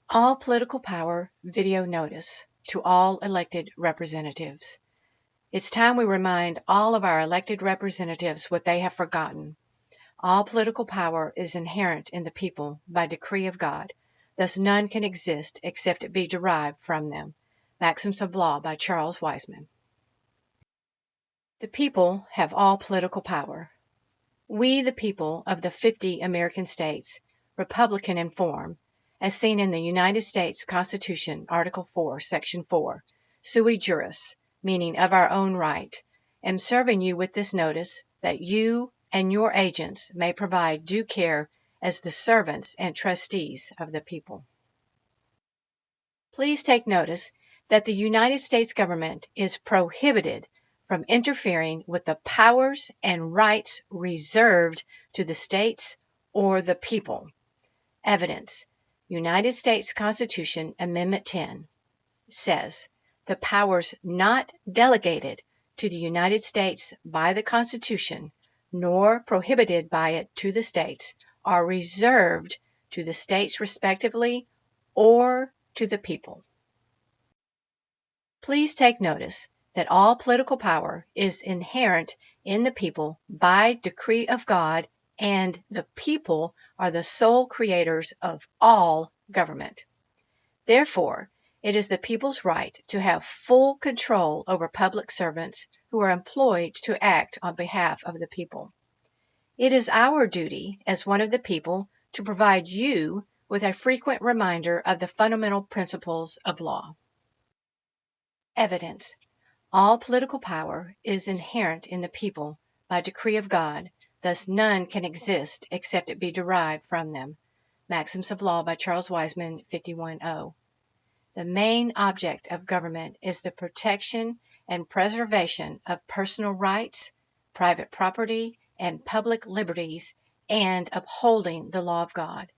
All political power video notice to all elected representatives. It's time we remind all of our elected representatives what they have forgotten. All political power is inherent in the people by decree of God. Thus none can exist except it be derived from them. Maxims of Law by Charles Weisman. The people have all political power. We, the people of the 50 American states, Republican in form, as seen in the United States Constitution, Article 4, Section 4, sui juris, meaning of our own right, am serving you with this notice that you and your agents may provide due care as the servants and trustees of the people. Please take notice that the United States government is prohibited from interfering with the powers and rights reserved to the states or the people. Evidence. United States Constitution Amendment 10 says the powers not delegated to the United States by the Constitution, nor prohibited by it to the states, are reserved to the states respectively or to the people. Please take notice that all political power is inherent in the people by decree of God, and the people are the sole creators of all government. Therefore, it is the people's right to have full control over public servants who are employed to act on behalf of the people. It is our duty as one of the people to provide you with a frequent reminder of the fundamental principles of law. Evidence. All political power is inherent in the people by decree of God, thus none can exist except it be derived from them. Maxims of Law by Charles Weisman, 51-0. The main object of government is the protection and preservation of personal rights, private property, and public liberties, and upholding the law of God.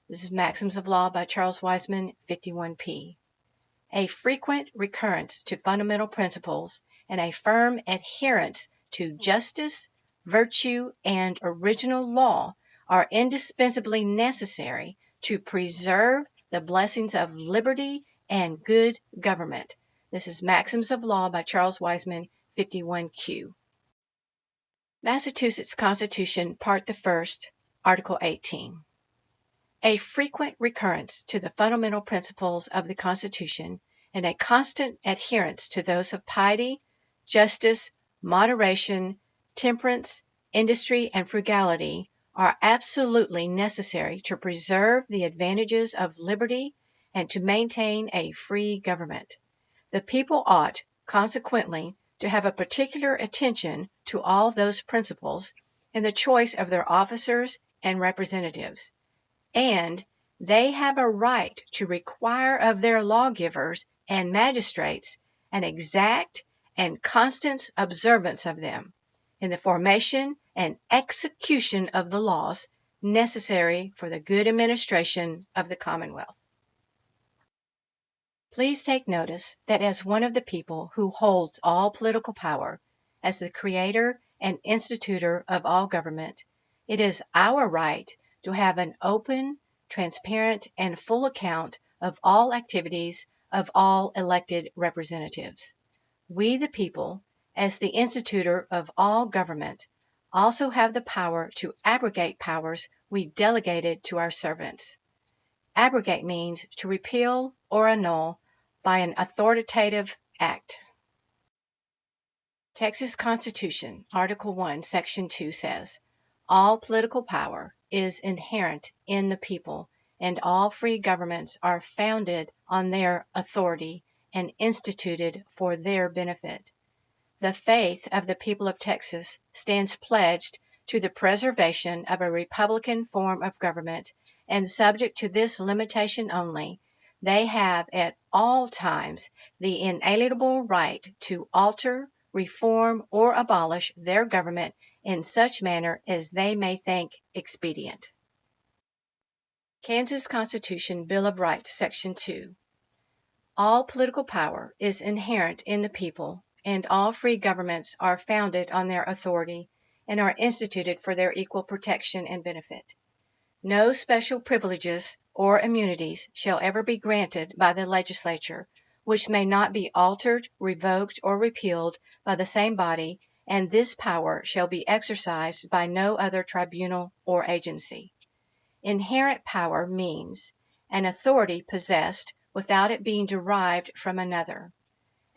This is Maxims of Law by Charles Weisman, 51p. A frequent recurrence to fundamental principles and a firm adherence to justice, virtue, and original law are indispensably necessary to preserve the blessings of liberty and good government. This is Maxims of Law by Charles Weisman, 51q. Massachusetts Constitution, Part the First, Article 18. A frequent recurrence to the fundamental principles of the Constitution and a constant adherence to those of piety, justice, moderation, temperance, industry, and frugality are absolutely necessary to preserve the advantages of liberty and to maintain a free government. The people ought, consequently, to have a particular attention to all those principles in the choice of their officers and representatives, and they have a right to require of their lawgivers and magistrates an exact and constant observance of them in the formation and execution of the laws necessary for the good administration of the Commonwealth. Please take notice that as one of the people who holds all political power, as the creator and institutor of all government, it is our right to have an open, transparent, and full account of all activities of all elected representatives. We, the people, as the institutor of all government, also have the power to abrogate powers we delegated to our servants. Abrogate means to repeal or annul by an authoritative act. Texas Constitution, Article 1, Section 2 says, all political power is inherent in the people, and all free governments are founded on their authority and instituted for their benefit. The faith of the people of Texas stands pledged to the preservation of a republican form of government, and subject to this limitation only, they have at all times the inalienable right to alter, reform, or abolish their government in such manner as they may think expedient. Kansas Constitution Bill of Rights, Section 2. All political power is inherent in the people, and all free governments are founded on their authority and are instituted for their equal protection and benefit. No special privileges or immunities shall ever be granted by the legislature, which may not be altered, revoked, or repealed by the same body, and this power shall be exercised by no other tribunal or agency. Inherent power means an authority possessed without it being derived from another,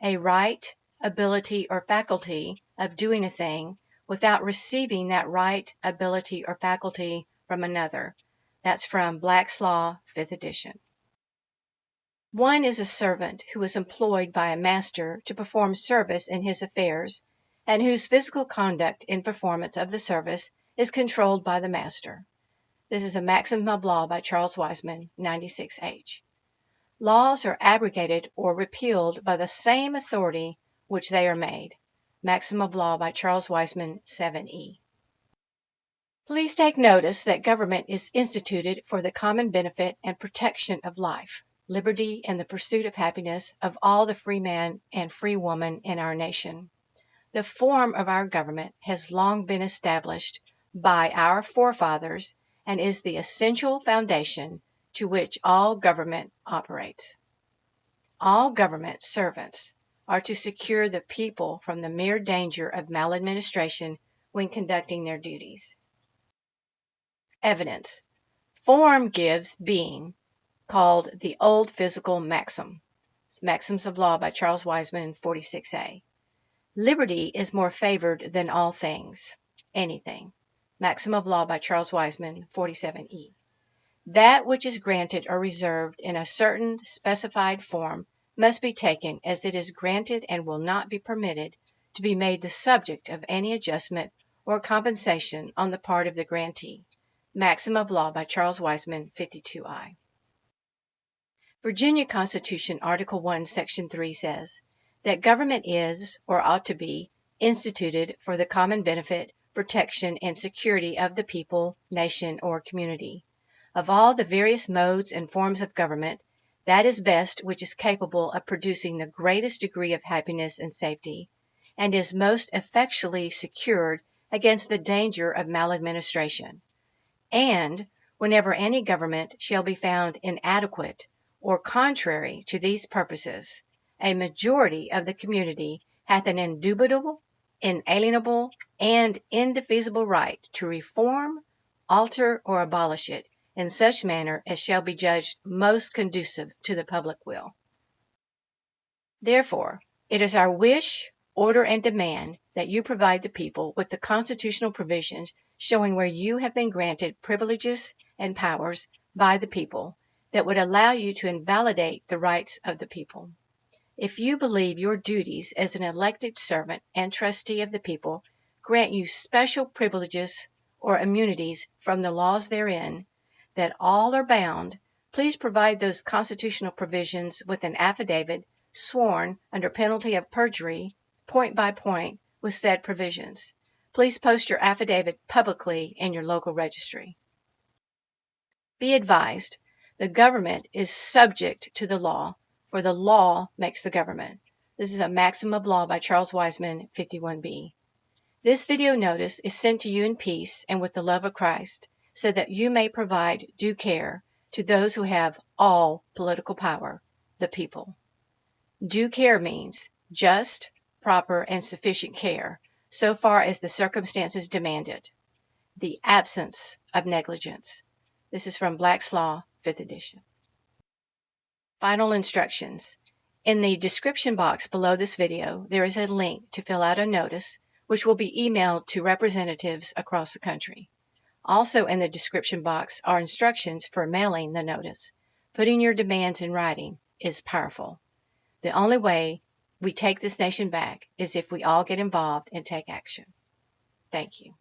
a right, ability, or faculty of doing a thing without receiving that right, ability, or faculty from another. That's from Black's Law, 5th edition. One is a servant who is employed by a master to perform service in his affairs, and whose physical conduct in performance of the service is controlled by the master. This is a Maxim of Law by Charles Weisman, 96H. Laws are abrogated or repealed by the same authority which they are made. Maxim of Law by Charles Weisman, 7E. Please take notice that government is instituted for the common benefit and protection of life, liberty, and the pursuit of happiness of all the free man and free woman in our nation. The form of our government has long been established by our forefathers and is the essential foundation to which all government operates. All government servants are to secure the people from the mere danger of maladministration when conducting their duties. Evidence. Form gives being, called the old physical maxim. It's Maxims of Law by Charles Weisman, 46A. Liberty is more favored than all things, anything. Maxim of Law by Charles Weisman, 47E. That which is granted or reserved in a certain specified form must be taken as it is granted and will not be permitted to be made the subject of any adjustment or compensation on the part of the grantee. Maxim of Law by Charles Weisman, 52I. Virginia Constitution, Article 1, Section 3 says that government is, or ought to be, instituted for the common benefit, protection, and security of the people, nation, or community. Of all the various modes and forms of government, that is best which is capable of producing the greatest degree of happiness and safety, and is most effectually secured against the danger of maladministration. And whenever any government shall be found inadequate or contrary to these purposes, a majority of the community hath an indubitable, inalienable, and indefeasible right to reform, alter, or abolish it in such manner as shall be judged most conducive to the public will. Therefore, it is our wish, order, and demand that you provide the people with the constitutional provisions showing where you have been granted privileges and powers by the people that would allow you to invalidate the rights of the people. If you believe your duties as an elected servant and trustee of the people grant you special privileges or immunities from the laws therein, that all are bound, please provide those constitutional provisions with an affidavit sworn under penalty of perjury, point by point, with said provisions. Please post your affidavit publicly in your local registry. Be advised, the government is subject to the law, for the law makes the government. This is a Maxim of Law by Charles Weisman, 51B. This video notice is sent to you in peace and with the love of Christ, so that you may provide due care to those who have all political power, the people. Due care means just, proper, and sufficient care, so far as the circumstances demand it. The absence of negligence. This is from Black's Law, 5th edition. Final instructions. In the description box below this video, there is a link to fill out a notice, which will be emailed to representatives across the country. Also in the description box are instructions for mailing the notice. Putting your demands in writing is powerful. The only way we take this nation back is if we all get involved and take action. Thank you.